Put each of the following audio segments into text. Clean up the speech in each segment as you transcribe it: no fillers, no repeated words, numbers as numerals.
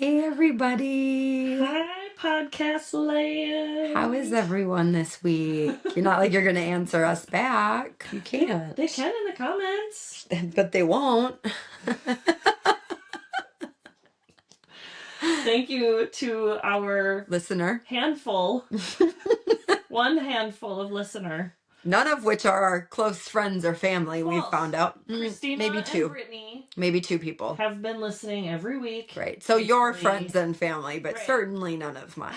Hey, everybody. Hi, podcast land. How is everyone this week? You're not like you're going to answer us back. You can't. They can in the comments. But they won't. Thank you to our Listener. handful, one handful of listener. None of which are our close friends or family, we've found out. Christina maybe two. and Brittany maybe two people have been listening every week. Right. So your friends and family, but Right. certainly none of mine.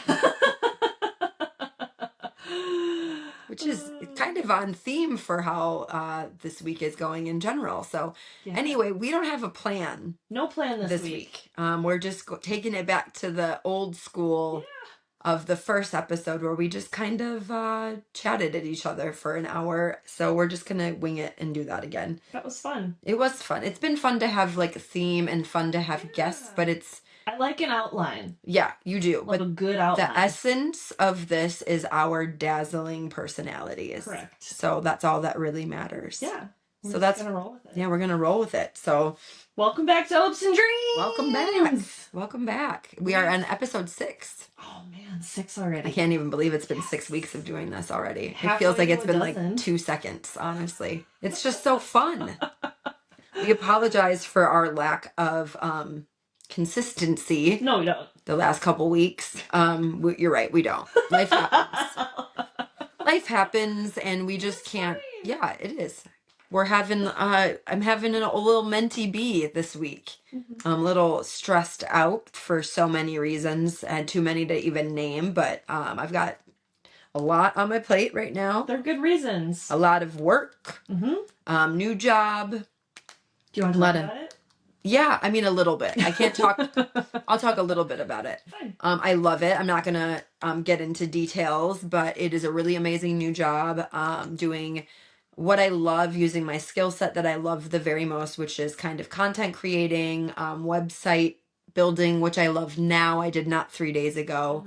Which is kind of on theme for how this week is going in general. So anyway, we don't have a plan. No plan this week. We're just taking it back to the old school of the first episode where we just kind of chatted at each other for an hour. So we're just going to wing it and do that again. That was fun. It was fun. It's been fun to have like a theme and fun to have guests, but I like an outline. Yeah, you do. Love a good outline. The essence of this is our dazzling personalities. Correct. So that's all that really matters. Yeah. So that's gonna roll with it. Yeah, we're gonna roll with it. So welcome back to Opes and Dreams. Welcome back. Welcome back. We are on episode 6. Oh man, 6 already. I can't even believe it's been 6 weeks of doing this already. It feels like it's been like 2 seconds, honestly. It's just so fun. We apologize for our lack of consistency. No, we don't. The last couple weeks. You're right, we don't. Life happens. Life happens and we just can't. Yeah, it is. We're having I'm having a little mentee bee this week. I'm a little stressed out for so many reasons and too many to even name, but I've got a lot on my plate right now. They're good reasons. A lot of work. New job. Do you want to talk about it? Yeah, I mean a little bit. I can't talk. I'll talk a little bit about it. Fine. I love it. I'm not gonna get into details, but it is a really amazing new job. Doing what I love, using my skill set that I love the very most, which is kind of content creating, website building, which I love now. I did not 3 days ago.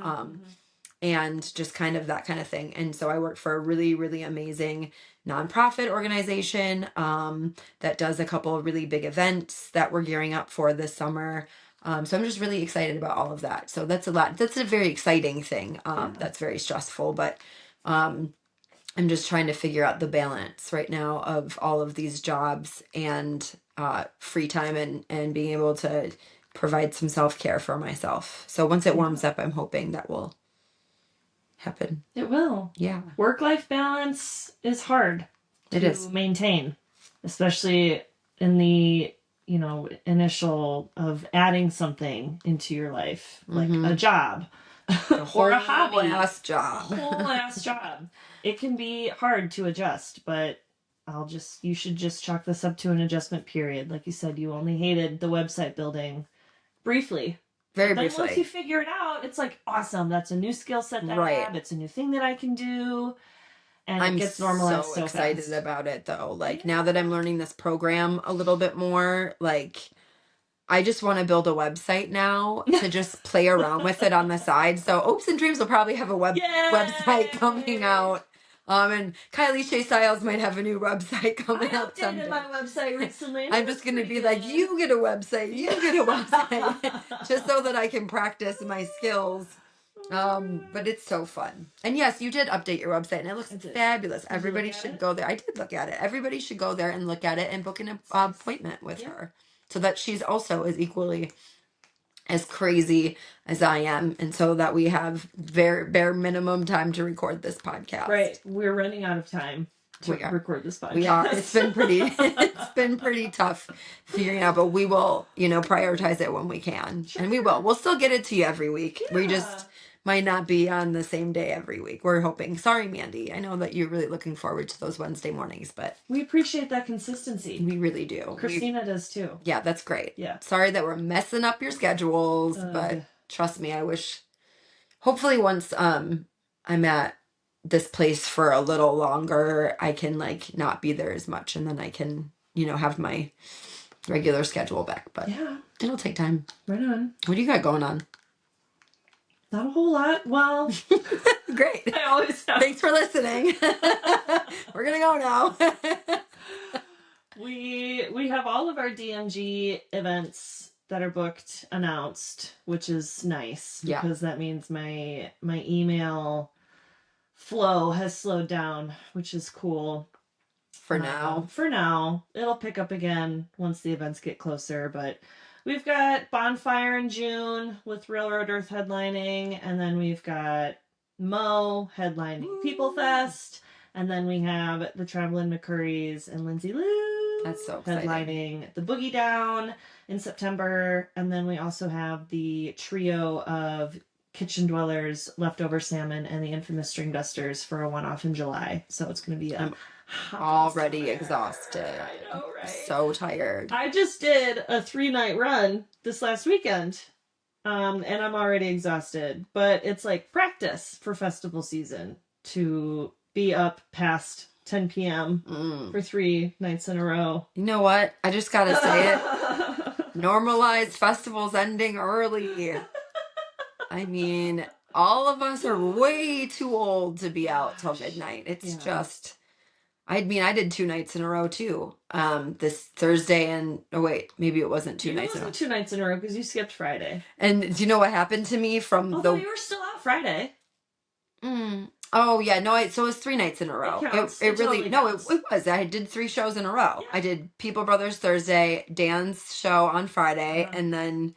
And just kind of that kind of thing. And so I work for a really, really amazing nonprofit organization that does a couple of really big events that we're gearing up for this summer. So I'm just really excited about all of that. So that's a lot. That's a very exciting thing. That's very stressful, but I'm just trying to figure out the balance right now of all of these jobs and free time and being able to provide some self-care for myself. So once it warms up, I'm hoping that will happen. It will. Yeah. Work-life balance is hard to maintain, especially in the, initial of adding something into your life, like a job or a hobby. Whole ass job. It can be hard to adjust, but you should just chalk this up to an adjustment period. Like you said, you only hated the website building briefly. Very but briefly. Once you figure it out, it's like, awesome. That's a new skill set that I have. It's a new thing that I can do. And it gets normalized so excited fast. about it, though. Like, now that I'm learning this program a little bit more, like, I just want to build a website now to just play around with it on the side. So Opes and Dreams will probably have a website coming out. And Kylie Shea Styles might have a new website coming out someday. I updated my website recently. I'm just going to be like, you get a website, just so that I can practice my skills. But it's so fun. And yes, you did update your website and it looks fabulous. Everybody should go there. I did look at it. Everybody should go there and look at it and book an appointment with her so that she's also as equally as crazy as I am, and so that we have bare minimum time to record this podcast. Right. We're running out of time to record this podcast. We are. It's been pretty tough figuring out, but we will, prioritize it when we can. Sure. And we will. We'll still get it to you every week. Yeah. We just might not be on the same day every week. We're hoping. Sorry, Mandy. I know that you're really looking forward to those Wednesday mornings, but we appreciate that consistency. We really do. Christina does too. Yeah, that's great. Yeah. Sorry that we're messing up your schedules, but trust me, I wish. Hopefully, once I'm at this place for a little longer, I can not be there as much, and then I can have my regular schedule back. But it'll take time. Right on. What do you got going on? Not a whole lot. Well, great. I always have. Thanks for listening. We're gonna go now. We have all of our DMG events that are booked announced, which is nice Yeah. because that means my email flow has slowed down, which is cool. For now. For now. It'll pick up again once the events get closer, but we've got Bonfire in June with Railroad Earth headlining, and then we've got Mo headlining People Fest, and then we have the Travelin' McCurries and Lindsay Lou. That's so exciting. Headlining the Boogie Down in September, and then we also have the trio of Kitchen Dwellers, Leftover Salmon, and the Infamous String Dusters for a one-off in July. So it's going to be I'm already exhausted. I know, right? So tired. I just did a 3-night run this last weekend, and I'm already exhausted. But it's like practice for festival season to be up past 10 p.m. for 3 nights in a row. You know what? I just gotta say it. Normalize festivals ending early. I mean, all of us are way too old to be out till midnight. It's just... I mean, I did 2 nights in a row too. This Thursday and... Oh, wait. Maybe it wasn't 2 nights in a row. 2 nights in a row because you skipped Friday. And do you know what happened to me from Although you were still out Friday. Oh, yeah. No, so it was 3 nights in a row. It really... Totally No, it was. I did 3 shows in a row. Yeah. I did People Brothers Thursday, Dan's show on Friday, and then...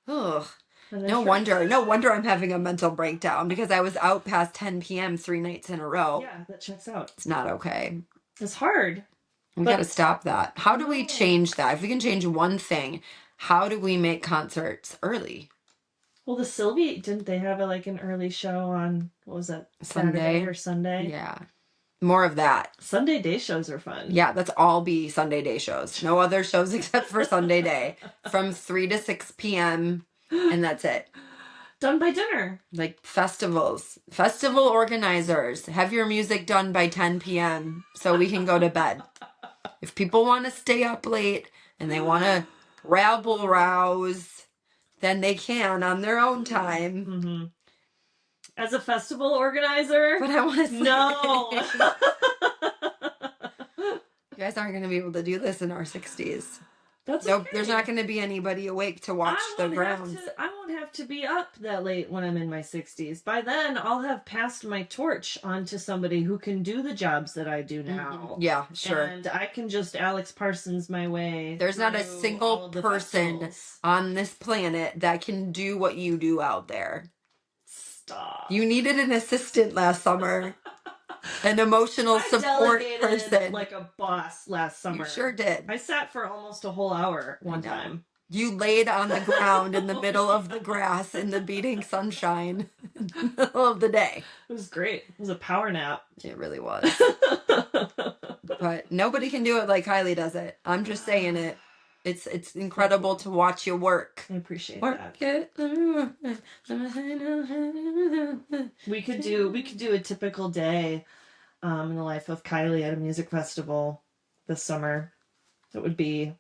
Ugh. No wonder I'm having a mental breakdown because I was out past 10 p.m. 3 nights in a row. Yeah, that checks out. It's not okay. It's hard. We got to stop that. How do we change that? If we can change one thing, how do we make concerts early? Well, the Sylvie, didn't they have an early show on, what was that, Sunday Saturday or Sunday? Yeah. More of that. Sunday day shows are fun. Yeah, let's all be Sunday day shows. No other shows except for Sunday day. From 3 to 6 p.m. and that's it. Done by dinner. Like festivals. Festival organizers. Have your music done by 10 p.m. so we can go to bed. If people want to stay up late and they want to rabble-rouse, then they can on their own time. Mm-hmm. As a festival organizer? But I want to say... No! You guys aren't going to be able to do this in our 60s. That's nope, okay. There's not going to be anybody awake to watch the grounds. I won't have to be up that late when I'm in my 60s. By then, I'll have passed my torch on to somebody who can do the jobs that I do now. Yeah, sure. And I can just Alex Parsons my way. There's not a single person on this planet that can do what you do out there. Stop. You needed an assistant last summer. An emotional support person. Like a boss last summer. You sure did. I sat for almost a whole hour one time. You laid on the ground in the middle of the grass in the beating sunshine in the middle of the day. It was great. It was a power nap. It really was. But nobody can do it like Kylie does it. I'm just saying it. It's incredible to watch you work. I appreciate that. We could do a typical day in the life of Kylie at a music festival this summer. It would be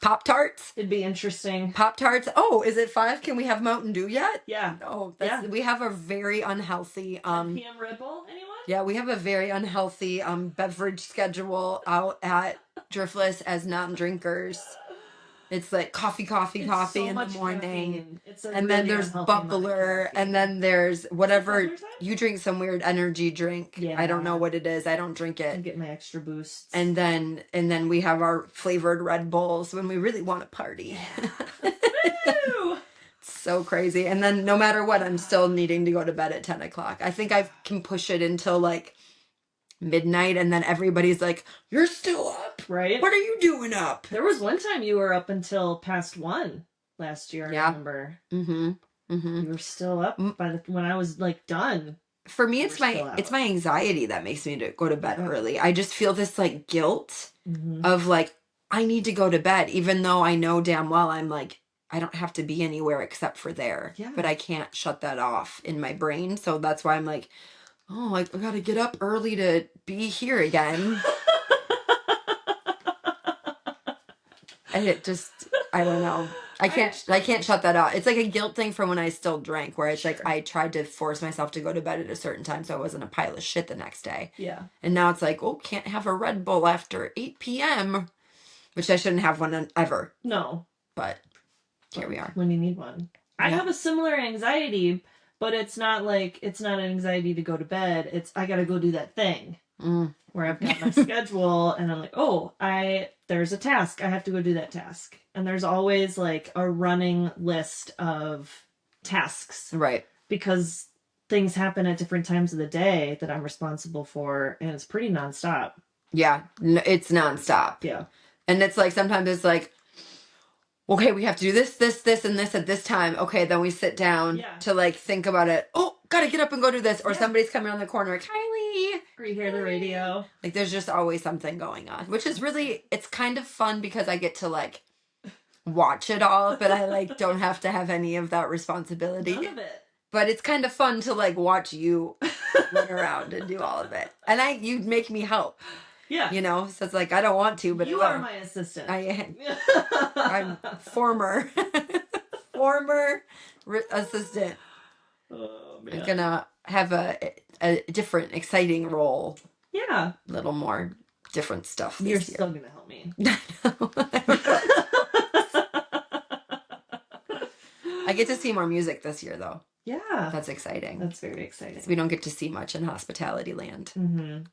Pop-Tarts. It'd be interesting. Pop-Tarts. Oh, is it 5? Can we have Mountain Dew yet? Yeah. No, we have a very unhealthy 10 p.m. Red Bull, anyone? Yeah, we have a very unhealthy beverage schedule out at Driftless as non-drinkers. It's like coffee so in the morning. And then there's bubbler, and then there's whatever you drink, some weird energy drink. Yeah. I don't know what it is. I don't drink it. I get my extra boosts. And then we have our flavored Red Bulls when we really want to party. Yeah. So crazy. And then no matter what, I'm still needing to go to bed at 10 o'clock. I think I can push it until like midnight, and then everybody's like, you're still up, right? What are you doing up? There was one time you were up until past 1 last year. I remember. You were still up when I was like done. For me, it's my anxiety that makes me go to bed early. I just feel this like guilt of like, I need to go to bed, even though I know damn well I'm like, I don't have to be anywhere except for there. Yeah. But I can't shut that off in my brain. So that's why I'm like, oh, I gotta get up early to be here again. And it just, I don't know. I can't shut that out. It's like a guilt thing from when I still drank, where it's like I tried to force myself to go to bed at a certain time so I wasn't a pile of shit the next day. Yeah. And now it's like, oh, can't have a Red Bull after 8 p.m., which I shouldn't have one ever. No. But here we are. When you need one. I have a similar anxiety, but it's not an anxiety to go to bed. It's I gotta go do that thing. Where I've got my schedule and I'm like, oh, there's a task. I have to go do that task. And there's always like a running list of tasks. Right. Because things happen at different times of the day that I'm responsible for, and it's pretty nonstop. Yeah, it's nonstop. Yeah. And it's like, sometimes it's like, okay, we have to do this, and this at this time. Okay, then we sit down to like think about it. Oh, gotta get up and go do this. Or somebody's coming around the corner, Kylie. Or you hear the radio. Like there's just always something going on, which is really, it's kind of fun because I get to like watch it all, but I like don't have to have any of that responsibility. None of it. But it's kind of fun to like watch you run around and do all of it. And you'd make me help. Yeah. You know, so it's like, I don't want to, but you are my assistant. I am. I'm former assistant. Oh, man. I'm gonna have a different, exciting role. Yeah. A little more different stuff this You're year. still gonna help me. I get to see more music this year, though. Yeah. That's exciting. That's very exciting. We don't get to see much in hospitality land. Mm-hmm.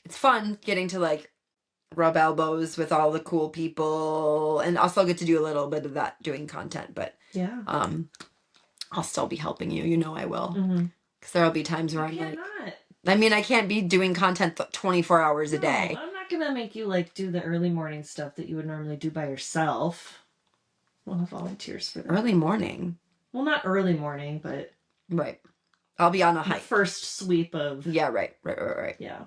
It's fun getting to like rub elbows with all the cool people, and also get to do a little bit of that doing content, but yeah, I'll still be helping you. You know I will. Mm-hmm. Because there'll be times where I'm like, I mean, I can't be doing content 24 hours a day. I'm not gonna make you like do the early morning stuff that you would normally do by yourself. We'll have volunteers for that. Early morning? Well, not early morning, but right. I'll be on a hike. First sweep of yeah, right. Yeah,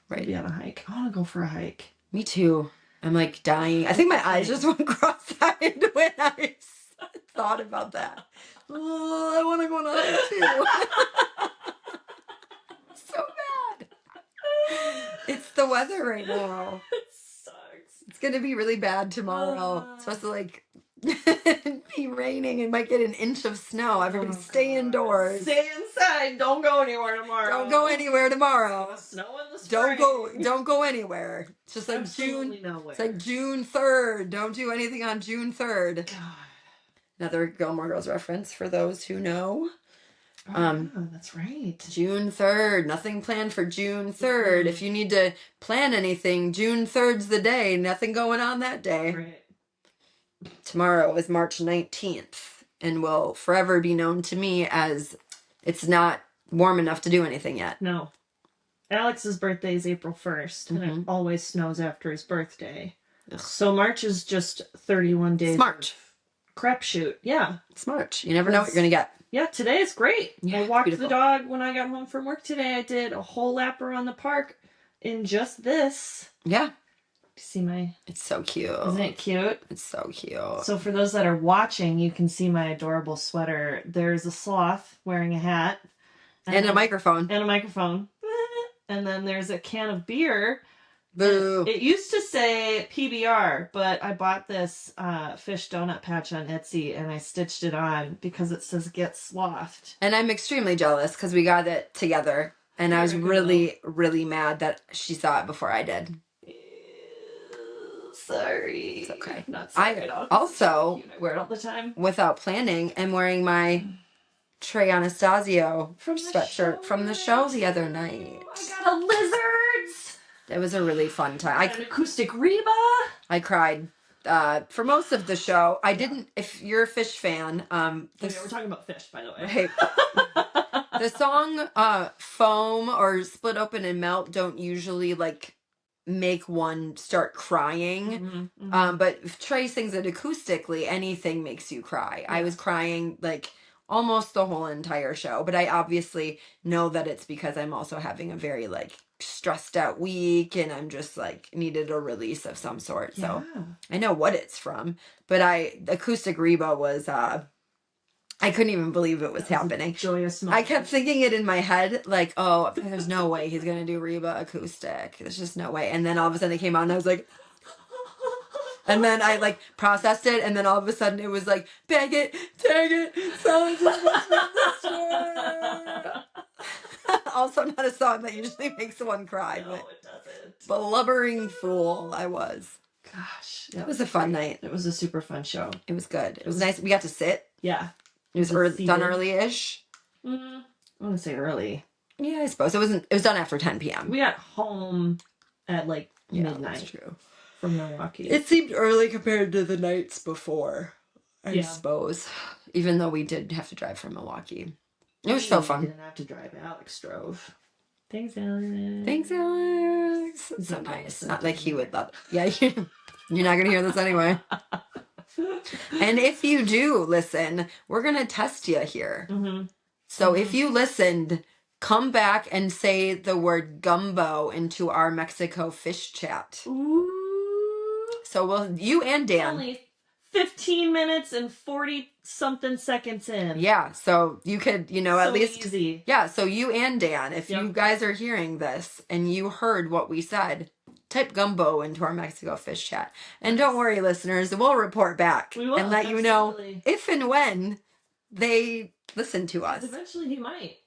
right. I'll be on a hike. I want to go for a hike. Me too. I'm like dying. I think my eyes just went cross-eyed when I thought about that. Oh, I want to go on a hike too. So bad. It's the weather right now. It sucks. It's gonna be really bad tomorrow. It's supposed to like be raining and might get an inch of snow. Everybody stay indoors. Stay inside. Don't go anywhere tomorrow. Don't go anywhere tomorrow. Snow in the spring. Don't go anywhere. It's just like Absolutely June. Nowhere. It's like June 3rd. Don't do anything on June 3rd. God. Another Gilmore Girls reference for those who know. Oh, that's right. June 3rd. Nothing planned for June 3rd. Mm-hmm. If you need to plan anything, June 3rd's the day. Nothing going on that day. Right. Tomorrow is March 19th and will forever be known to me as it's not warm enough to do anything yet. No. Alex's birthday is April 1st, and it always snows after his birthday. Ugh. So March is just 31 days. It's March. Crapshoot. Yeah. It's March. You never know what you're going to get. Yeah, today is great. Yeah, I walked the dog when I got home from work today. I did a whole lap around the park in just this. Yeah. See my... It's so cute. Isn't it cute? It's so cute. So for those that are watching, you can see my adorable sweater. There's a sloth wearing a hat. And a microphone. And a microphone. And then there's a can of beer. Boo. It used to say PBR, but I bought this fish donut patch on Etsy and I stitched it on because it says get slothed. And I'm extremely jealous because we got it together. And I was really, really mad that she saw it before I did. Sorry. It's okay. Not sorry at all. Also, I wear it all the time. Without planning, I'm wearing my Trey Anastasio sweatshirt from the show the other night. I got a lizards. It was a really fun time. An acoustic Reba. I cried for most of the show. I didn't. If you're a Fish fan, we're talking about Fish, by the way. Hey, the song "Foam" or "Split Open and Melt" don't usually like make one start crying. But if Trey sings it acoustically, anything makes you cry. Yeah. I was crying like almost the whole entire show, but I obviously know that it's because I'm also having a very like stressed out week and I'm just like needed a release of some sort. Yeah. So I know what it's from, but acoustic Reba was I couldn't even believe it was happening. Joyous moment. I kept thinking it in my head, like, oh, there's no way he's going to do Reba acoustic. There's just no way. And then all of a sudden it came out and I was like, and then I like processed it. And then all of a sudden it was like, bag it, tag it, sounds like also not a song that usually makes one cry. No, but it doesn't. Blubbering fool I was. Gosh. It was a fun night. It was a super fun show. It was good. It was nice. We got to sit. Yeah. It was done early-ish. I want to say early. Yeah, I suppose. It was done after 10 p.m. We got home at like midnight. That's true. From Milwaukee. It seemed early compared to the nights before, I suppose. Even though we did have to drive from Milwaukee. It was so fun. We didn't have to drive. Alex drove. Thanks, Alex. Thanks, Alex. It's so nice. Not like he would love it. Yeah, you're not going to hear this anyway. And if you do listen, we're going to test you here. So if you listened, come back and say the word gumbo into our Mexico fish chat. Ooh. So you and Dan. Only 15 minutes and 40 something seconds in. Yeah, so you could, at least. Easy. Yeah, so you and Dan, if you guys are hearing this and you heard what we said, type gumbo into our Mexico fish chat. And don't worry, listeners, we'll report back and let you know if and when they listen to us. Eventually he might.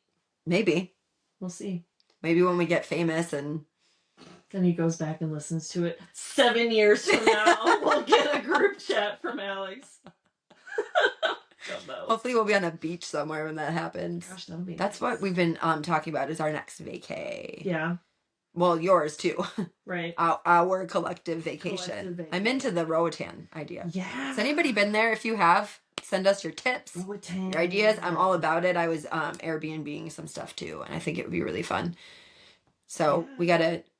Maybe. We'll see. Maybe when we get famous and... Then he goes back and listens to it 7 years from now. We'll get a group chat from Alex. Hopefully we'll be on a beach somewhere when that happens. Gosh, that'll be That's nice. What we've been talking about is our next vacay. Yeah. Well, yours too. Right. Our collective vacation. I'm into the Roatan idea. Yeah. Has anybody been there? If you have, send us your tips, your ideas. I'm all about it. I was Airbnb-ing some stuff too, and I think it would be really fun. So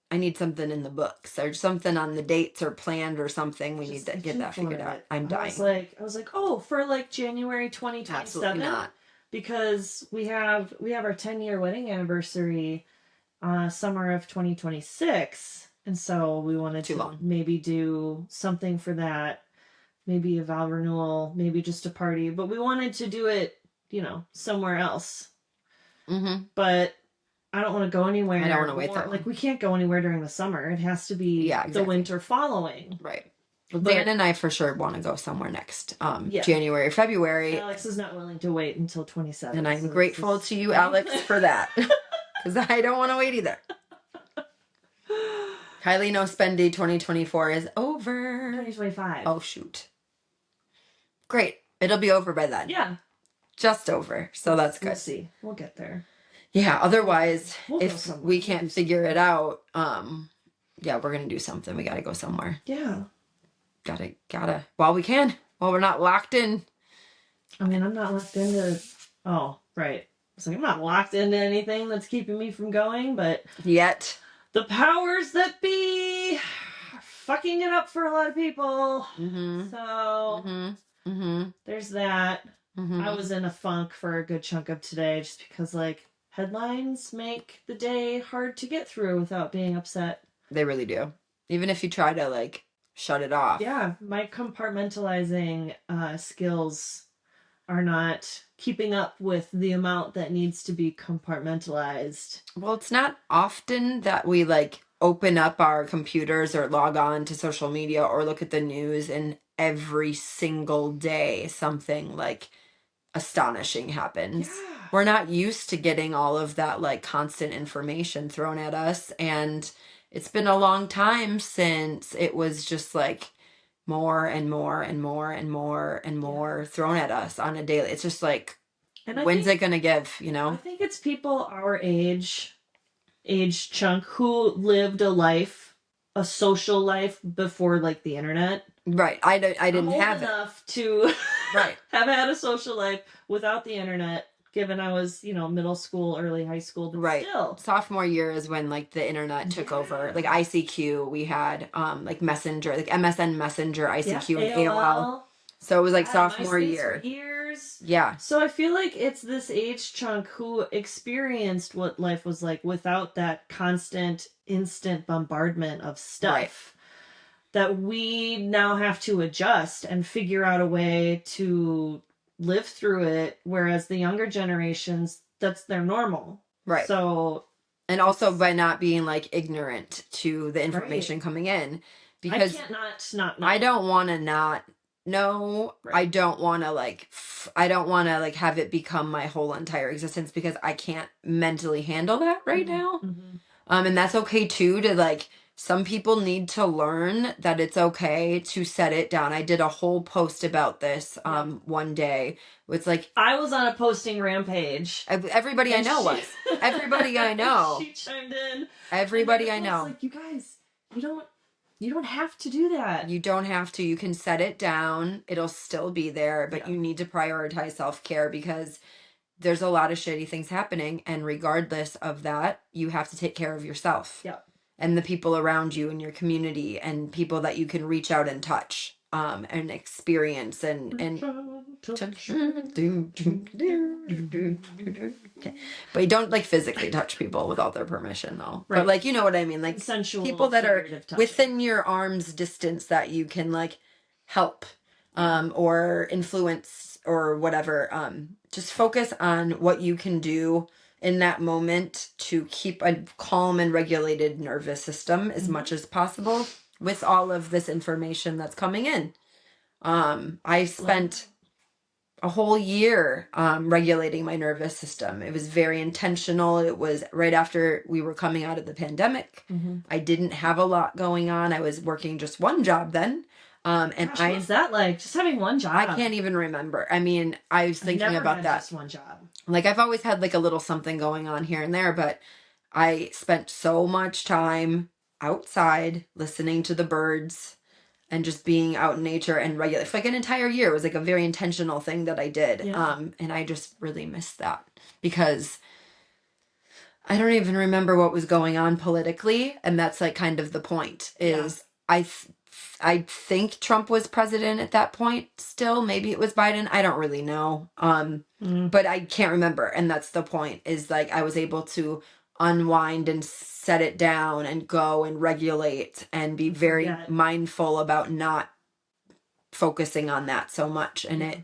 I need something in the books or something on the dates or planned or something. We need to get that figured out. I'm dying. I was like, oh, for like January 2027? Absolutely not. Because we have our 10-year wedding anniversary summer of 2026. And so we wanted to maybe do something for that. Maybe a vow renewal, maybe just a party. But we wanted to do it, somewhere else. But I don't want to go anywhere. I don't want to wait that long. Like, we can't go anywhere during the summer. It has to be the winter following. Right. Well, Dan and I for sure want to go somewhere next January, February. Alex is not willing to wait until 27. And I'm grateful to you, Alex, for that. Because I don't want to wait either. Kylie No Spendy 2024 is over. 2025. Oh, shoot. Great. It'll be over by then. Yeah. Just over. So that's good. We'll see. We'll get there. Yeah, otherwise, if we can't figure it out, we're going to do something. We got to go somewhere. Yeah. Gotta, while we can, while we're not locked in. I mean, I'm not locked into, right. It's like, I'm not locked into anything that's keeping me from going, but. Yet. The powers that be are fucking it up for a lot of people. So, there's that. I was in a funk for a good chunk of today just because, headlines make the day hard to get through without being upset. They really do. Even if you try to, shut it off. Yeah, my compartmentalizing skills are not keeping up with the amount that needs to be compartmentalized. Well, it's not often that we, open up our computers or log on to social media or look at the news and every single day something, astonishing happens. Yeah. We're not used to getting all of that constant information thrown at us, and it's been a long time since it was just more and more and more and more and more thrown at us on a daily. It's just when's it gonna give, I think it's people our age chunk who lived a social life before the internet. Right. I didn't have enough to have had a social life without the internet, given I was, middle school, early high school, but still. Sophomore year is when the internet took over. ICQ, we had Messenger, MSN Messenger, ICQ, and AOL. So it was sophomore year. For years. Yeah. So I feel like it's this age chunk who experienced what life was like without that constant, instant bombardment of stuff. Right. That we now have to adjust and figure out a way to live through it, whereas the younger generations, that's their normal. Right. So, and also by not being ignorant to the information coming in, because I can't not I don't want to not know. Right. I don't want to have it become my whole entire existence, because I can't mentally handle that right now. And that's okay too, to some people need to learn that it's okay to set it down. I did a whole post about this one day. It's like I was on a posting rampage. Everybody I know was. Everybody I know. She chimed in. Everybody I know. Like, you guys, you don't have to do that. You don't have to. You can set it down. It'll still be there, but you need to prioritize self-care because there's a lot of shitty things happening, and regardless of that, you have to take care of yourself. Yep. And the people around you in your community and people that you can reach out and touch and experience and touch. Okay. But you don't like physically touch people without their permission though. Right. But like, you know what I mean? Like consensual people that are within your arm's distance that you can like help or influence or whatever. Just focus on what you can do in that moment to keep a calm and regulated nervous system as much as possible with all of this information that's coming in. I spent a whole year regulating my nervous system. It was very intentional. It was right after we were coming out of the pandemic. I didn't have a lot going on. I was working just one job then. And Gosh, what's that like? Just having one job? I can't even remember. I mean, I was thinking about that. Just one job. Like I've always had like a little something going on here and there, but I spent so much time outside listening to the birds and just being out in nature and regular for like an entire year. It was like a very intentional thing that I did. Yeah. And I just really missed that because I don't even remember what was going on politically. And that's like kind of the point is I think Trump was president at that point still. Maybe it was Biden. I don't really know. But I can't remember. And that's the point is like I was able to unwind and set it down and go and regulate and be very mindful about not focusing on that so much. And it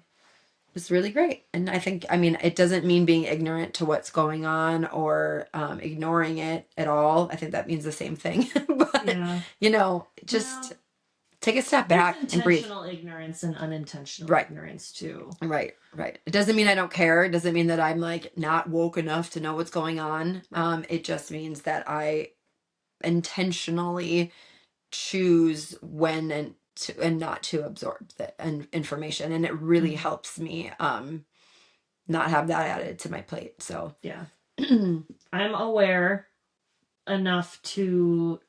was really great. And I think, I mean, it doesn't mean being ignorant to what's going on or ignoring it at all. I think that means the same thing. But, you know, just take a step back and breathe. Intentional ignorance and unintentional ignorance too. Right. It doesn't mean I don't care. It doesn't mean that I'm like not woke enough to know what's going on. It just means that I intentionally choose when and not to absorb the information, and it really helps me not have that added to my plate. So yeah, I'm aware enough to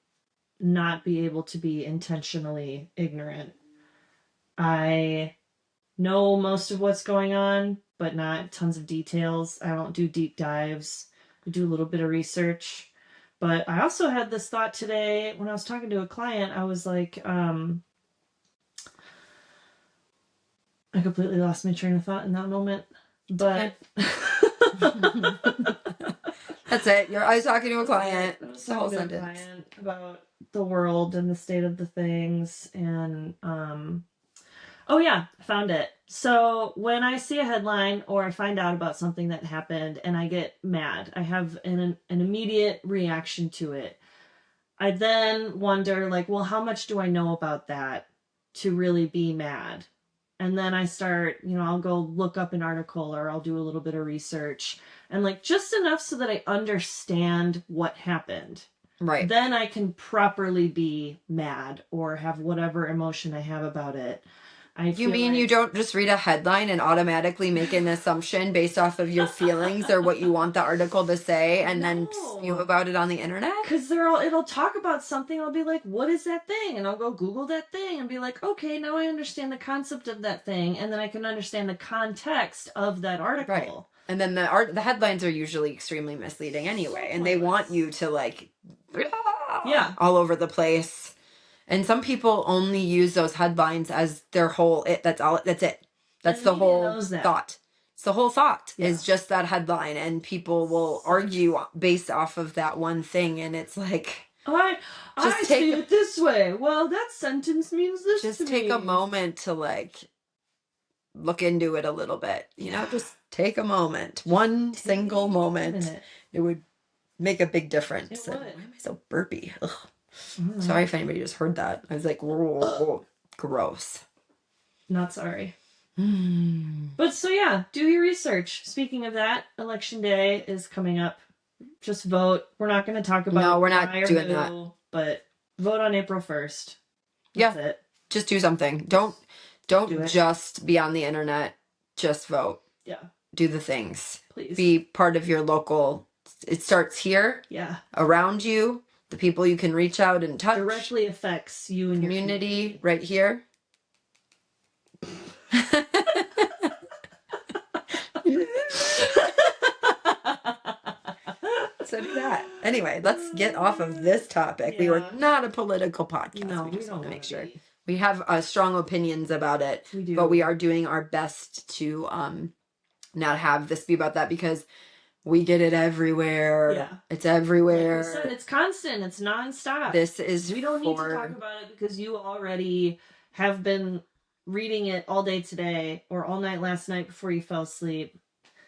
not be able to be intentionally ignorant. I know most of what's going on, but not tons of details. I don't do deep dives. I do a little bit of research. But I also had this thought today when I was talking to a client. I was like, I completely lost my train of thought in that moment. But that's it. I was talking to a client. It's the whole sentence. About the world and the state of the things. And oh yeah, I found it. So when I see a headline or I find out about something that happened and I get mad, I have an immediate reaction to it. I then wonder like, well, how much do I know about that to really be mad? And then I start, you know, I'll go look up an article or I'll do a little bit of research and like just enough so that I understand what happened. Right. Then I can properly be mad or have whatever emotion I have about it. You mean like... you don't just read a headline and automatically make an assumption based off of your feelings or what you want the article to say and then spew about it on the internet? Because it'll talk about something. I'll be like, what is that thing? And I'll go Google that thing and be like, okay, now I understand the concept of that thing. And then I can understand the context of that article. Right. And then the headlines are usually extremely misleading anyway. And they want you to like, all over the place. And some people only use those headlines as their whole that's it. That's the whole thought. It's the whole thought is just that headline, and people will argue based off of that one thing, and it's like I see it this way. Well, that sentence means this. Just take a moment to like look into it a little bit. You know, just take a moment. One single moment. It would make a big difference. Why am I so burpy? Ugh. Sorry if anybody just heard that. I was like, whoa, gross. Not sorry. But so yeah, do your research. Speaking of that, election day is coming up. Just vote. We're not going to talk about no, we're not doing that. But vote on April 1st. That's it. Just do something. Don't just be on the internet. Just vote. Yeah. Do the things. Please. Be part of your local. It starts here. Yeah. Around you. The people you can reach out and touch. Directly affects you and community, your community. Right here. So do that. Anyway, let's get off of this topic. Yeah. We were not a political podcast. No, we don't make sure. We have strong opinions about it. We do. But we are doing our best to not have this be about that, because we get it everywhere. Yeah. It's everywhere. Like we said, it's constant. It's nonstop. This is We don't need to talk about it because you already have been reading it all day today or all night last night before you fell asleep.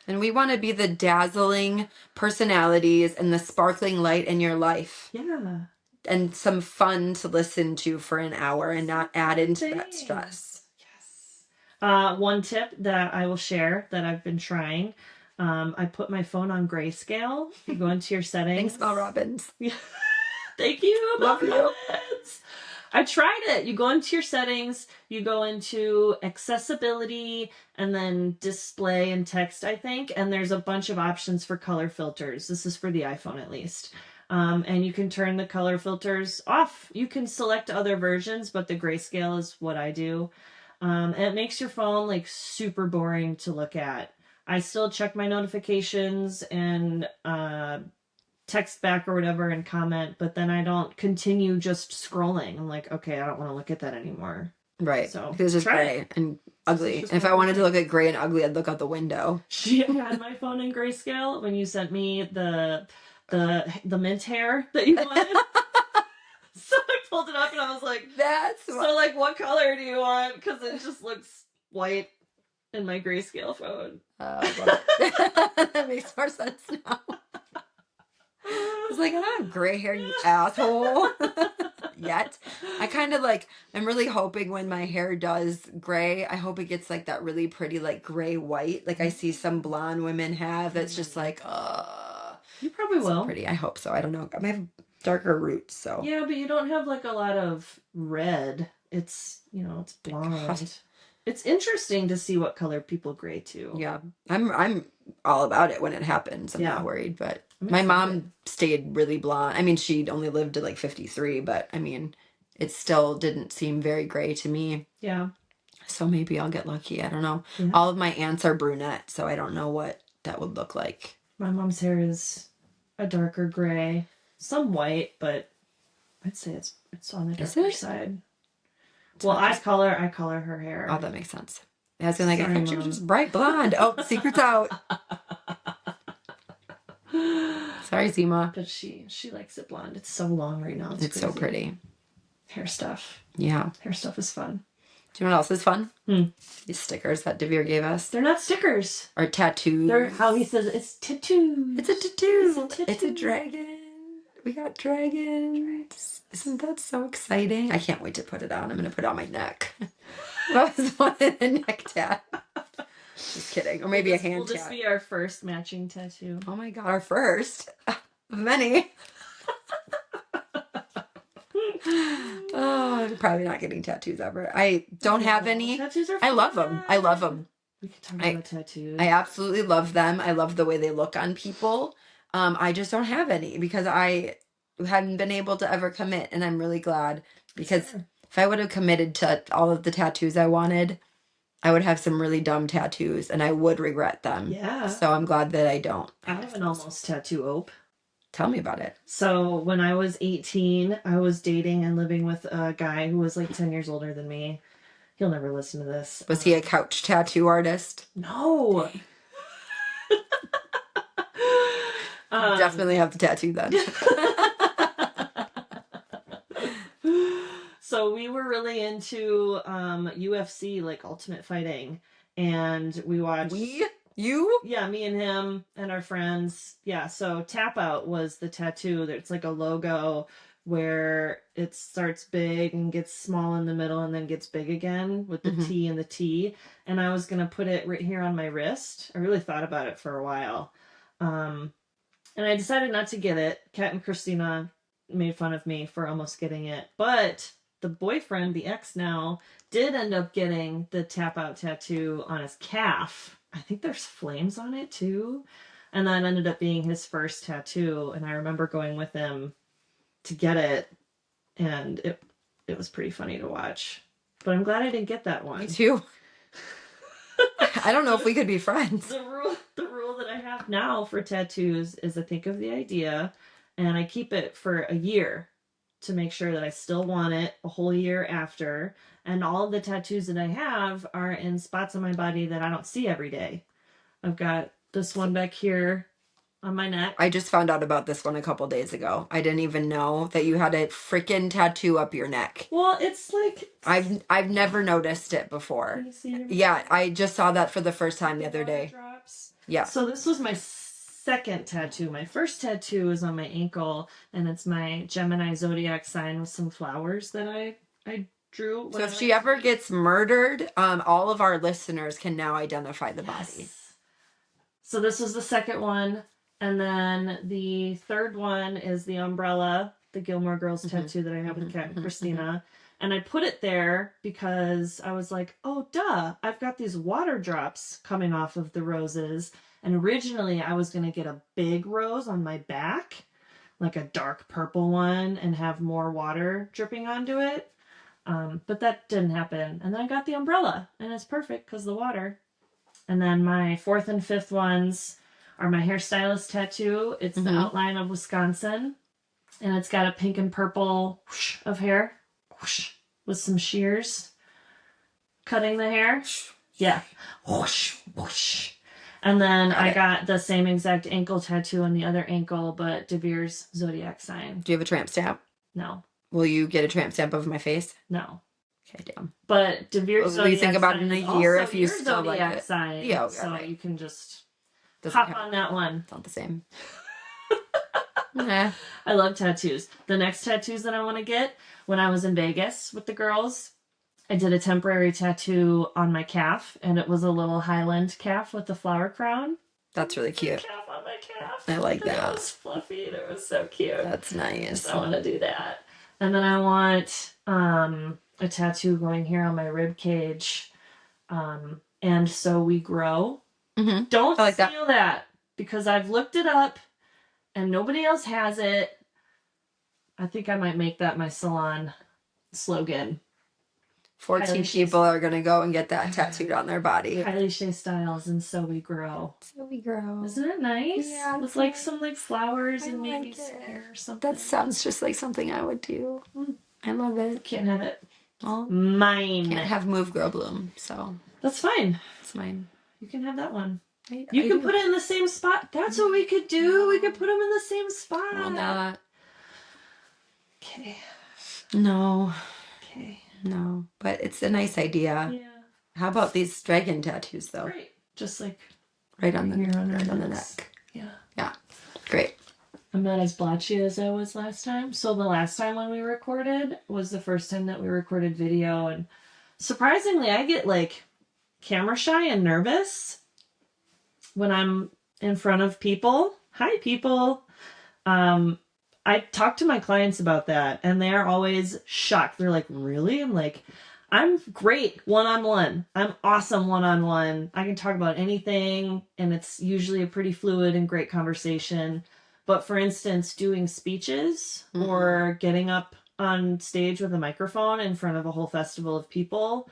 And we want to be the dazzling personalities and the sparkling light in your life. Yeah. And some fun to listen to for an hour and not add into that stress. Yes. One tip that I will share that I've been trying. I put my phone on grayscale. You go into your settings. Thanks, Mel Robbins. Thank you, Love you. I tried it. You go into your settings, you go into accessibility, and then display and text, I think. And there's a bunch of options for color filters. This is for the iPhone, at least. And you can turn the color filters off. You can select other versions, but the grayscale is what I do. And it makes your phone like super boring to look at. I still check my notifications and text back or whatever and comment, but then I don't continue just scrolling. I'm like, okay, I don't want to look at that anymore. Right. So because it's just gray and ugly. And if I wanted to look at gray and ugly, I'd look out the window. She had my phone in grayscale when you sent me the mint hair that you wanted. So I pulled it up and I was like, like, what color do you want? Because it just looks white in my grayscale phone. That makes more sense now. I was like, I don't have gray hair, you asshole. Yet. I kind of like, I'm really hoping when my hair does gray, I hope it gets like that really pretty, like gray white. Like I see some blonde women have that's just like, you probably will. Pretty. I hope so. I don't know. I have darker roots, so. Yeah, but you don't have like a lot of red. It's, it's blonde. God. It's interesting to see what color people gray to. Yeah. I'm all about it when it happens. I'm not worried, but my mom stayed really blonde. I mean, she only lived to like 53, but I mean, it still didn't seem very gray to me. Yeah. So maybe I'll get lucky. I don't know. Yeah. All of my aunts are brunette, so I don't know what that would look like. My mom's hair is a darker gray, some white, but I'd say it's on the darker side. Well, I color her hair. Oh, that makes sense. I was like, I thought she was just bright blonde. Oh, secret's out. Sorry, Zima. But she likes it blonde. It's so long right now. It's so pretty. Hair stuff. Yeah. Hair stuff is fun. Do you know what else is fun? These stickers that Devere gave us. They're not stickers. Or tattoos. They're how he says it's tattoos. It's a tattoo. It's a dragon. We got dragons. Isn't that so exciting? I can't wait to put it on. I'm going to put it on my neck. I was wanting a neck tat. Just kidding. Or maybe a hand tat. Will this be our first matching tattoo? Oh my God, our first. Many. Oh, I'm probably not getting tattoos ever. I don't have any. Tattoos are fun. I love them. I love them. We could talk about tattoos. I absolutely love them. I love the way they look on people. I just don't have any because I hadn't been able to ever commit, and I'm really glad because if I would have committed to all of the tattoos I wanted, I would have some really dumb tattoos and I would regret them. Yeah. So I'm glad that I don't. I have an almost tattoo Ope. Tell me about it. So when I was 18, I was dating and living with a guy who was like 10 years older than me. He'll never listen to this. Was he a couch tattoo artist? No. Definitely have the tattoo then. So we were really into UFC, like Ultimate Fighting, and we watched. You? Yeah, me and him and our friends. Yeah, so Tap Out was the tattoo. It's like a logo where it starts big and gets small in the middle and then gets big again with the T and the T. And I was going to put it right here on my wrist. I really thought about it for a while. And I decided not to get it. Kat and Christina made fun of me for almost getting it. But the boyfriend, the ex now, did end up getting the tap out tattoo on his calf. I think there's flames on it too. And that ended up being his first tattoo. And I remember going with him to get it. And it was pretty funny to watch. But I'm glad I didn't get that one. Me too. I don't know if we could be friends. The rule that I have now for tattoos is I think of the idea and I keep it for a year to make sure that I still want it a whole year after. And all of the tattoos that I have are in spots on my body that I don't see every day. I've got this one back here on my neck. I just found out about this one a couple days ago. I didn't even know that you had a freaking tattoo up your neck. Well, it's like... I've never noticed it before. Can you see it? Yeah, I just saw that for the first time the other day. Drops. Yeah. So this was my second tattoo. My first tattoo is on my ankle, and it's my Gemini zodiac sign with some flowers that I drew. So if she ever gets murdered, all of our listeners can now identify the body. So this was the second one. And then the third one is the umbrella, the Gilmore Girls tattoo that I have with Kat and Christina. And I put it there because I was like, oh, duh, I've got these water drops coming off of the roses. And originally I was going to get a big rose on my back, like a dark purple one, and have more water dripping onto it. But that didn't happen. And then I got the umbrella, and it's perfect because of the water. And then my fourth and fifth ones are my hairstylist tattoo. It's the outline of Wisconsin. And it's got a pink and purple whoosh of hair whoosh, with some shears cutting the hair. Yeah. Whoosh, whoosh. And then I got the same exact ankle tattoo on the other ankle, but De Beers zodiac sign. Do you have a tramp stamp? No. Will you get a tramp stamp of my face? No. Okay, damn. But De Beers zodiac you think about it in a year if you still like it. Sign, yeah, so right. you can just Doesn't hop count. on that one. It's not the same. Nah. I love tattoos. The next tattoos that I want to get, when I was in Vegas with the girls, I did a temporary tattoo on my calf, and it was a little Highland calf with a flower crown. That's really cute. Calf on my calf. I like that. It was fluffy and it was so cute. That's nice. So I want to do that. And then I want a tattoo going here on my rib cage. And so we grow. Mm-hmm. Don't like steal that because I've looked it up and nobody else has it. I think I might make that my salon slogan. 14 people are going to go and get that tattooed on their body. Kylie Shea Styles and So We Grow. So we grow. Isn't it nice? Yeah. With like some like flowers and like maybe some hair or something. That sounds just like something I would do. I love it. Can't have it. Well, mine. Can't have Move, Grow, Bloom. So that's fine. it's mine. You can have that one. I can put it in the same spot. That's what we could do. We could put them in the same spot. Well, not. Okay. No. Okay. No. But it's a nice idea. Yeah. How about these dragon tattoos, though? Right. Just like Right on the here on the neck. Yeah. Yeah. Great. I'm not as blotchy as I was last time. So the last time when we recorded was the first time that we recorded video, and surprisingly, I get like camera shy and nervous when I'm in front of people. Hi, people. I talk to my clients about that, and they're always shocked. They're like, really? I'm like, I'm great one-on-one. I'm awesome one-on-one. I can talk about anything, and it's usually a pretty fluid and great conversation. But for instance, doing speeches or getting up on stage with a microphone in front of a whole festival of people.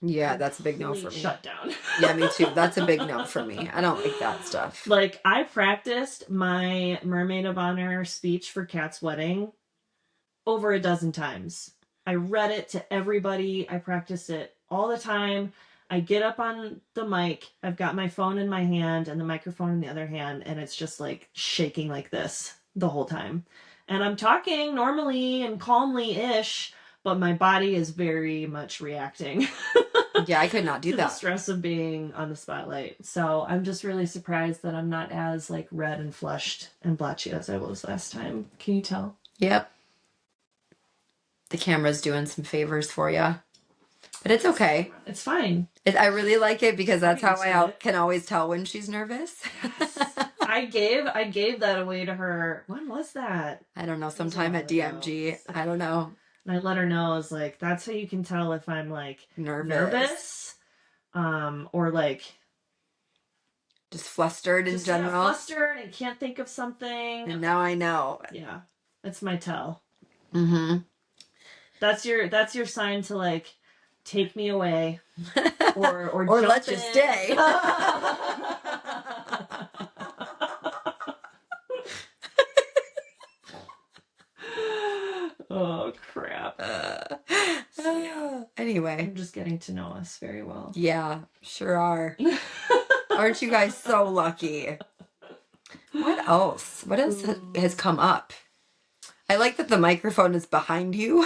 Yeah, that's a big no for me. Shut down. Yeah, me too. That's a big no for me. I don't like that stuff. Like, I practiced my Mermaid of Honor speech for Kat's wedding over a dozen times. I read it to everybody. I practiced it all the time. I get up on the mic. I've got my phone in my hand and the microphone in the other hand, and it's just like shaking like this the whole time. And I'm talking normally and calmly-ish, but my body is very much reacting. Yeah, I could not do to that. The stress of being on the spotlight. So I'm just really surprised that I'm not as like red and flushed and blotchy as I was last time. Can you tell? Yep. The camera's doing some favors for you. But it's okay. It's fine. I really like it because that's how I can always tell when she's nervous. I I gave that away to her. When was that? I don't know. Sometime at DMG. I don't know. And I let her know, I was like, that's how you can tell if I'm like nervous or like just flustered in general. Yeah, flustered and can't think of something. And now I know. Yeah. That's my tell. Mm-hmm. That's your sign to like take me away or let you stay. Oh crap. Anyway, I'm just getting to know us very well. Yeah, sure are. Aren't you guys so lucky? What else? What else has come up? I like that the microphone is behind you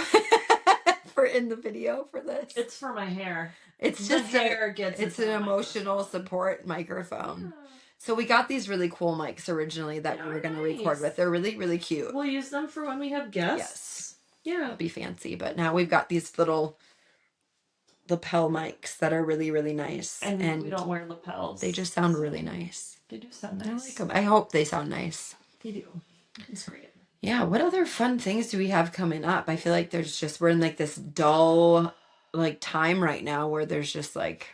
for in the video for this. It's for my hair. It's just it's an emotional support microphone. Yeah. So we got these really cool mics originally that we were going to record with. They're really, really cute. We'll use them for when we have guests. Yes. Yeah. It'll be fancy. But now we've got these little lapel mics that are really, really nice. And we don't wear lapels. They just sound really nice. They do sound nice. I like them. I hope they sound nice. They do. It's great. Yeah. What other fun things do we have coming up? I feel like we're in like this dull like time right now where there's just like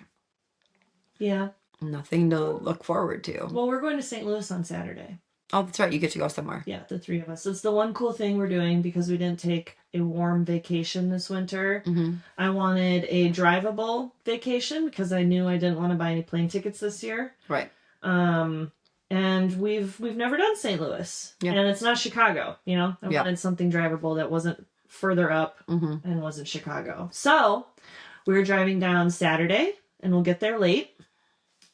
nothing to look forward to. Well, we're going to St. Louis on Saturday. Oh, that's right. You get to go somewhere. Yeah, the three of us. It's the one cool thing we're doing because we didn't take a warm vacation this winter. Mm-hmm. I wanted a drivable vacation because I knew I didn't want to buy any plane tickets this year. Right. And we've never done St. Louis. Yeah. And it's not Chicago, you know? I wanted something drivable that wasn't further up and wasn't Chicago. So we're driving down Saturday and we'll get there late.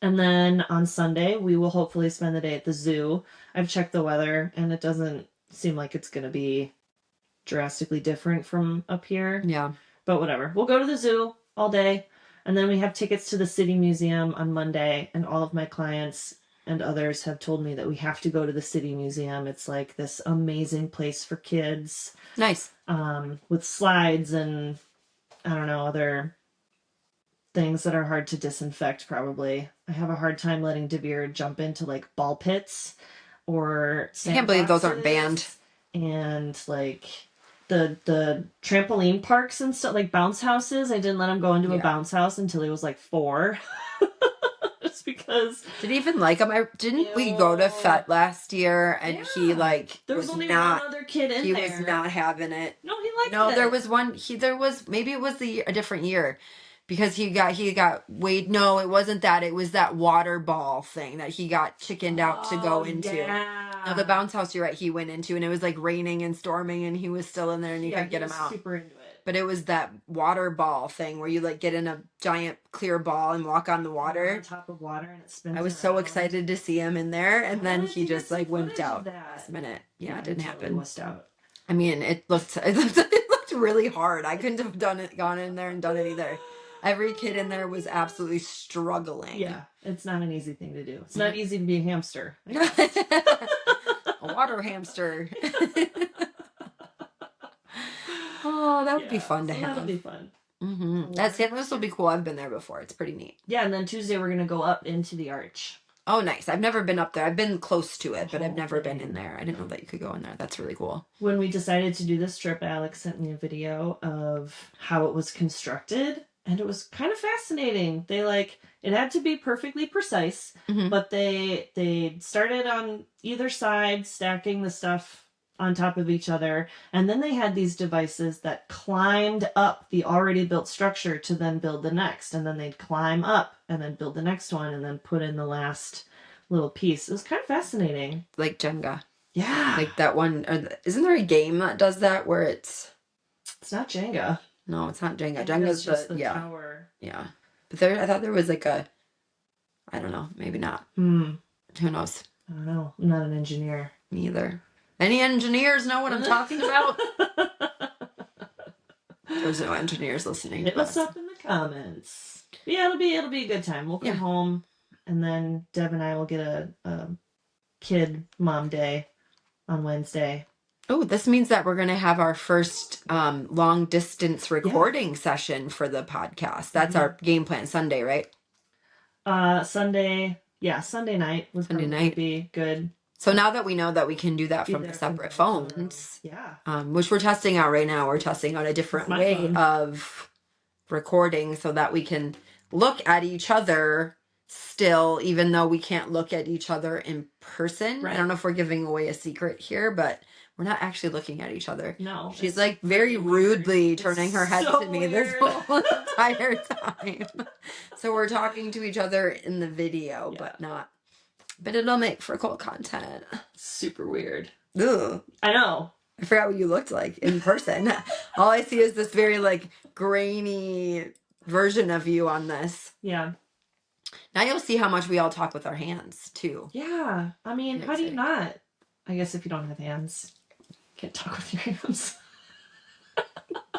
And then on Sunday, we will hopefully spend the day at the zoo. I've checked the weather and it doesn't seem like it's going to be drastically different from up here. Yeah. But whatever. We'll go to the zoo all day. And then we have tickets to the City Museum on Monday. And all of my clients and others have told me that we have to go to the City Museum. It's like this amazing place for kids. Nice. With slides and, I don't know, other things that are hard to disinfect probably. I have a hard time letting Devere jump into like ball pits or sandboxes. I can't believe those aren't banned. And like the trampoline parks and stuff, like bounce houses. I didn't let him go into a bounce house until he was like 4. Just because. Did he even like him? Didn't we go to FET last year and he like there was only one other kid in there. He was not having it. No, he liked it. No, there was one. Maybe it was a different year. Because he got weighed. No, it wasn't that. It was that water ball thing that he got chickened out to go into. Yeah. Now the bounce house, you're right, he went into, and it was like raining and storming, and he was still in there, and you couldn't get him out. Super into it. But it was that water ball thing where you like get in a giant clear ball and walk on the water. On top of water, and it spins. I was so excited to see him in there, and then he just like wimped out last minute. Yeah, it didn't happen. Out. I mean, it looked really hard. I couldn't have gone in there and done it either. Every kid in there was absolutely struggling. Yeah, it's not an easy thing to do. It's not easy to be a hamster. A water hamster. Oh, that would be fun to have. That would be fun. Mm-hmm. That St. Louis will be cool. I've been there before. It's pretty neat. Yeah, and then Tuesday we're going to go up into the arch. Oh, nice. I've never been up there. I've been close to it, but I've never been in there. I didn't know that you could go in there. That's really cool. When we decided to do this trip, Alex sent me a video of how it was constructed. And it was kind of fascinating. It had to be perfectly precise, but they started on either side, stacking the stuff on top of each other. And then they had these devices that climbed up the already built structure to then build the next. And then they'd climb up and then build the next one and then put in the last little piece. It was kind of fascinating. Like Jenga. Yeah. Like that one. Isn't there a game that does that where it's not Jenga. No, it's not Jenga. Jenga's just the tower. Yeah. But I thought there was like I don't know, maybe not. Who knows? I don't know. I'm not an engineer. Me either. Any engineers know what I'm talking about? There's no engineers listening. Hit us up in the comments. But yeah, it'll be a good time. We'll come home and then Deb and I will get a kid mom day on Wednesday. Oh, this means that we're going to have our first long distance recording session for the podcast. That's our game plan Sunday, right? Sunday. Yeah, Sunday night would probably be good. So now that we know that we can do that from the separate phones, which we're testing out right now, we're testing out a different way of recording so that we can look at each other still, even though we can't look at each other in person. Right. I don't know if we're giving away a secret here, but we're not actually looking at each other. No. She's like very rudely turning her head to me this whole entire time. So we're talking to each other in the video, but it'll make for cool content. Super weird. Ugh. I know. I forgot what you looked like in person. All I see is this very like grainy version of you on this. Yeah. Now you'll see how much we all talk with our hands too. Yeah. I mean, how do you not? I guess if you don't have hands, you can't talk with your hands.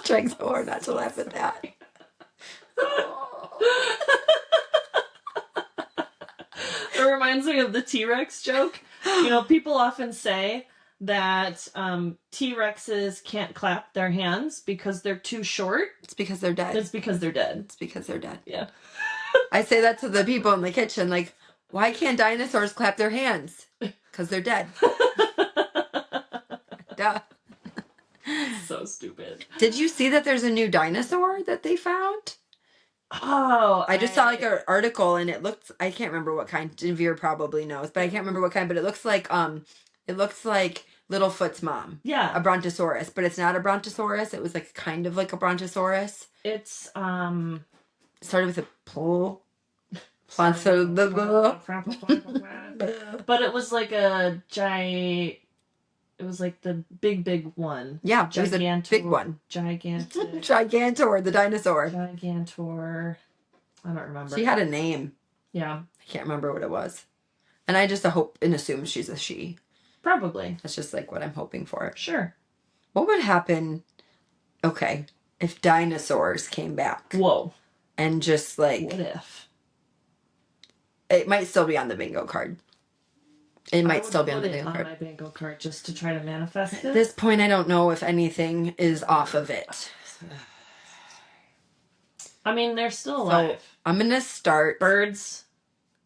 Trying so hard not to laugh at that. It reminds me of the T-Rex joke. You know, people often say that T-Rexes can't clap their hands because they're too short. It's because they're dead. It's because they're dead. It's because they're dead. Yeah. I say that to the people in the kitchen, like, why can't dinosaurs clap their hands? Because they're dead. Duh. So stupid. Did you see that there's a new dinosaur that they found? Oh, I just saw like an article and it looks, I can't remember what kind. Devere probably knows, but I can't remember what kind, but it looks like Littlefoot's mom. Yeah. A brontosaurus, but it's not a brontosaurus. It was like kind of like a brontosaurus. It's started with a pull. But it was like it was like the big one. Yeah, it was a big one. Gigantic. Gigantor, the dinosaur. Gigantor. I don't remember. She had a name. Yeah. I can't remember what it was. And I just hope and assume she's a she. Probably. That's just like what I'm hoping for. Sure. What would happen, okay, if dinosaurs came back? Whoa. And just like... What if? It might still be on the bingo card. It might still be on the bingo card. My bingo card just to try to manifest it. At this point, I don't know if anything is off of it. I mean, they're still alive. So I'm going to start... Birds,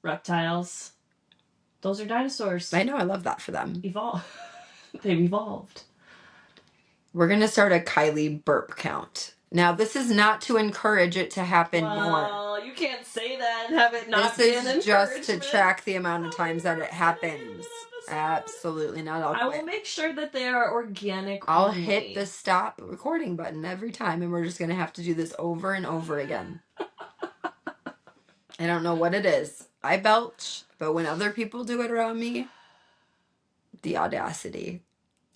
reptiles. Those are dinosaurs. I know, I love that for them. They've evolved. We're going to start a Kylie burp count. Now, this is not to encourage it to happen more. Well, you can't say that and have it not be an encouragement. This is just to track the amount of times that it happens. Absolutely not. I will make sure that they are organic. I'll hit the stop recording button every time, and we're just going to have to do this over and over again. I don't know what it is. I belch, but when other people do it around me, the audacity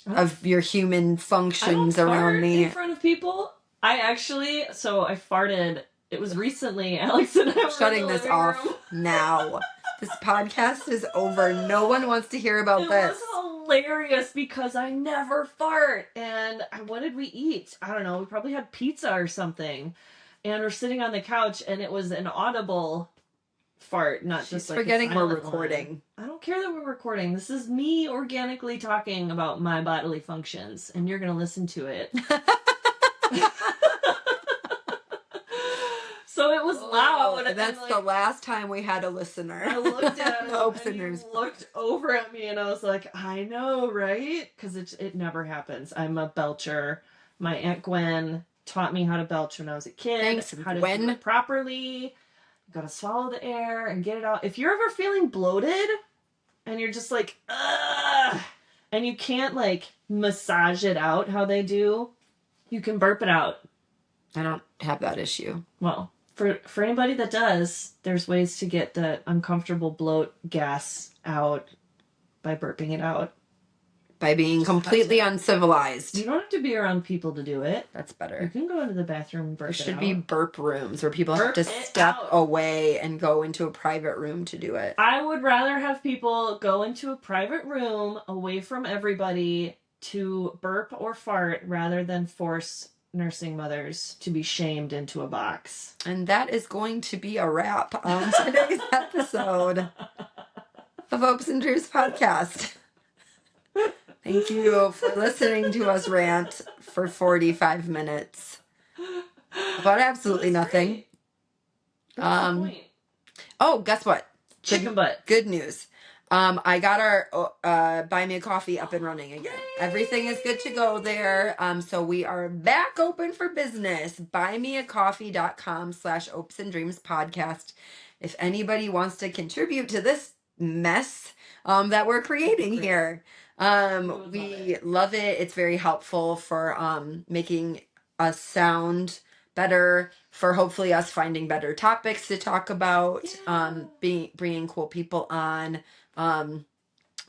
of your human functions around me. In front of people. I farted. It was recently. Alex and I were shutting this off now. This podcast is over. No one wants to hear about this. It was hilarious because I never fart. And what did we eat? I don't know. We probably had pizza or something. And we're sitting on the couch and it was an audible fart, not just like forgetting we're recording. Line. I don't care that we're recording. This is me organically talking about my bodily functions, and you're gonna listen to it. So it was loud. And that's the last time we had a listener. I looked at him Opes and he looked over at me and I was like, I know, right? Because it never happens. I'm a belcher. My Aunt Gwen taught me how to belch when I was a kid. Thanks, how to Gwen. do it properly. You gotta swallow the air and get it out. If you're ever feeling bloated and you're just like, ugh, and you can't like massage it out how they do, you can burp it out. I don't have that issue. Well, for anybody that does, there's ways to get the uncomfortable bloat gas out by burping it out. By being completely uncivilized. You don't have to be around people to do it. That's better. You can go into the bathroom and burp it out. There should be burp rooms where people have to step away and go into a private room to do it. I would rather have people go into a private room away from everybody to burp or fart rather than force nursing mothers to be shamed into a box. And that is going to be a wrap on today's episode of Opes and Drews podcast. Thank you for listening to us rant for 45 minutes about absolutely nothing. Oh, guess what? Chicken butt. Good news. I got our Buy Me a Coffee up and running again. Yay! Everything is good to go there. So we are back open for business. Buymeacoffee.com/Opes and Dreams podcast. If anybody wants to contribute to this mess that we're creating here, we love it. It's very helpful for making us sound better, for hopefully us finding better topics to talk about, bringing cool people on,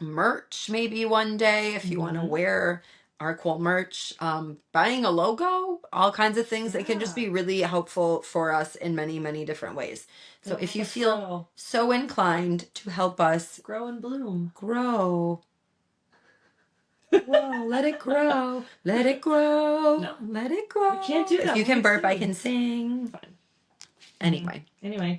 merch maybe one day if you want to wear our cool merch, buying a logo, all kinds of things that can just be really helpful for us in many, many different ways. So if you feel so inclined to help us grow and bloom, Whoa, let it grow. Let it grow. No. Let it grow. We can't do that. If you can burp, I can sing. Fine. Anyway,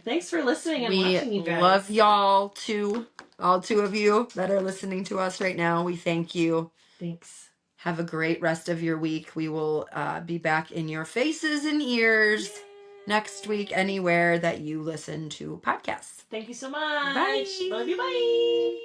thanks for listening and watching, you guys. We love y'all too. All two of you that are listening to us right now. We thank you. Thanks. Have a great rest of your week. We will be back in your faces and ears next week, anywhere that you listen to podcasts. Thank you so much. Bye. Love you. Bye.